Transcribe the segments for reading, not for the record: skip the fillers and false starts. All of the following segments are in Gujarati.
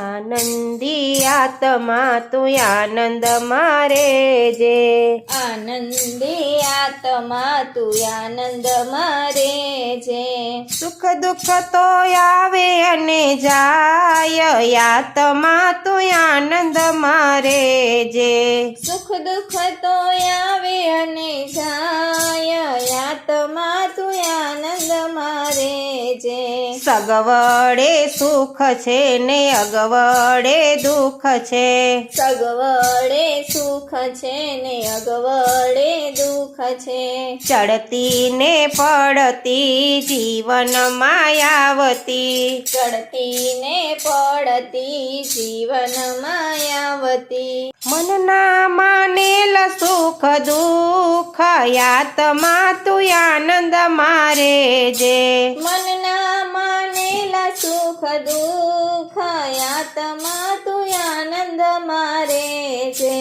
આનંદી આત્મા તું આનંદ મારે જે, આનંદી આત્મા તું આનંદ મારે જે, સુખ દુઃખ તો આવે અને જાય, આત્મા તું આનંદ મારે જે, સુખ દુઃખ તો આવે અને જાય, આત્મા તું આનંદ મારે જે, સગવડે સુખ છે ને અગવડે દુઃખ છે, સગવડે સુખ છે ને અગવડે દુઃખ છે, ચડતી ને પડતી જીવનમાં આવતી, ચડતી ને પડતી જીવનમાં આવતી, મનના માનેલ સુખ દુઃખ આત્મા તું આનંદ મારે જે, મનના માનેલા સુખ દુઃખ આત્મા તું આનંદ મારે છે,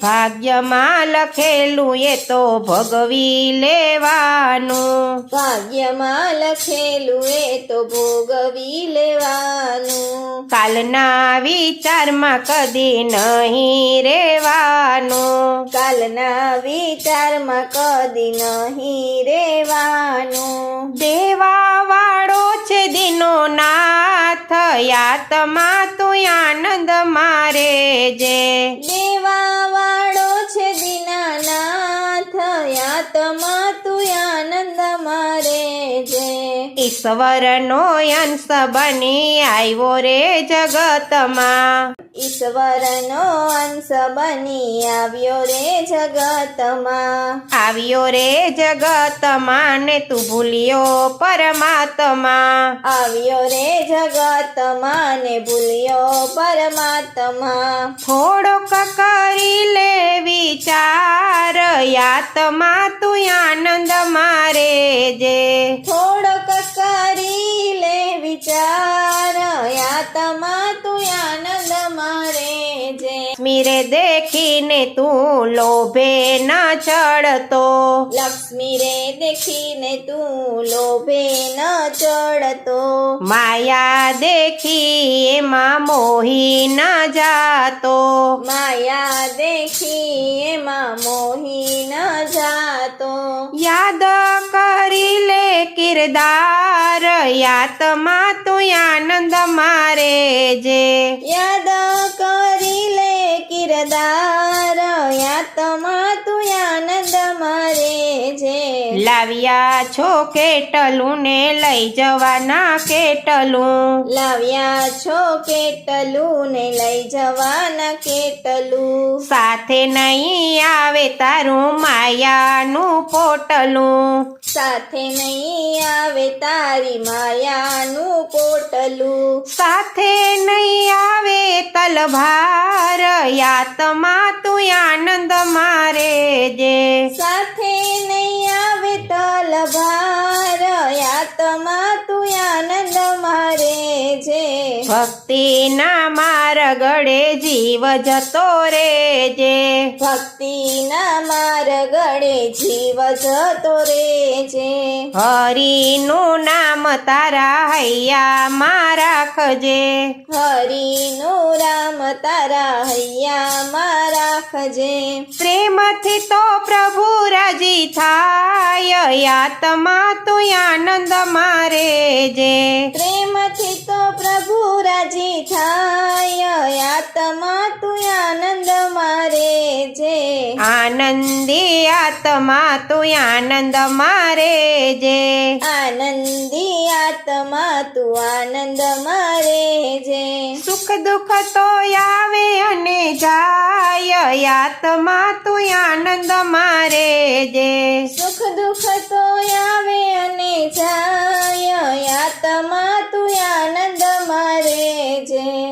ભાગ્યમાં લખેલું એ તો ભોગવી લેવાનું, ભાગ્યમાં લખેલું એ તો ભોગવી લેવાનું, કાલના વિચારમાં કદી નહીં રેવાનું, કાલના વિચારમાં કદી નહીં રેવાનું, દેવા વાળો છે દીનો નાથ આત્મા તું આનંદ મારે જે, દેવા વાળો છે દીનાનાથ આત્મા તું આનંદ મારે જે, ઈશ્વરનો અંશ બની આવ્યો રે જગતમાં, ઈશ્વરનો અંશ બની આવ્યો રે જગતમાં, આવ્યો રે જગતમાં ને તું ભૂલ્યો પરમાત્મા, આવ્યો રે જગતમાં ને ભૂલ્યો પરમાત્મા, થોડોક કરી લે વિચાર આત્મા તું આનંદ મારે જે, થોડોક કરી લે વિચાર આત્મા તું આનંદ મારે જે, સ્મીરે દેખીને તું લોભે ન ચડતો, લક્ષ્મી રે દેખીને તું લોભે ન ચડતો, માયા દેખી એમાં મોહી ન જાતો, માયા દેખી એમાં મોહી ન જાતો, યાદ કરી લે કિરદાર આત્મા તું આનંદ મારે જે, યાદ કરી લે કિરદાર આત્મા તું આનંદ મારે જે, લાવ્યા છો કેટલું ને લઈ જવાના કેટલું, લાવ્યા છો કેટલું ને લઈ જવાના કેટલું, સાથે નહીં આવે તારું માયાનું પોટલું, સાથે નહીં આવે તારી માયાનું પોટલું, સાથે નહીં આવે તલભાર આત્મા તું આનંદ મારે જે, સાથે નહીં આવે તલભાર આત્મા તું આનંદ મારે જે, ભક્તિના માર્ગડે જીવ જતો રે જે, ભક્તિના માર્ગડે જીવ જતો રે જે, હરિનું નામ તારા હૈયામાં રાખજે, હરિનું રામ તારા હૈયામાં રાખજે, પ્રેમથી તો પ્રભુ રાજી થાય આત્મા તું આનંદ મારે જે, પ્રેમથી તો પ્રભુ રાજી થાય આત્મા તું આનંદ મારે જે, આનંદી આત્મા તું આનંદ મારે જે, આનંદી આત્મા તું આનંદ મારે જે, સુખ દુઃખ તો આવે અને જાય આત્મા તું આનંદ મારે જે, સુખ દુઃખ તો આવે અને જાય આત્મા તું આનંદ મારે જે.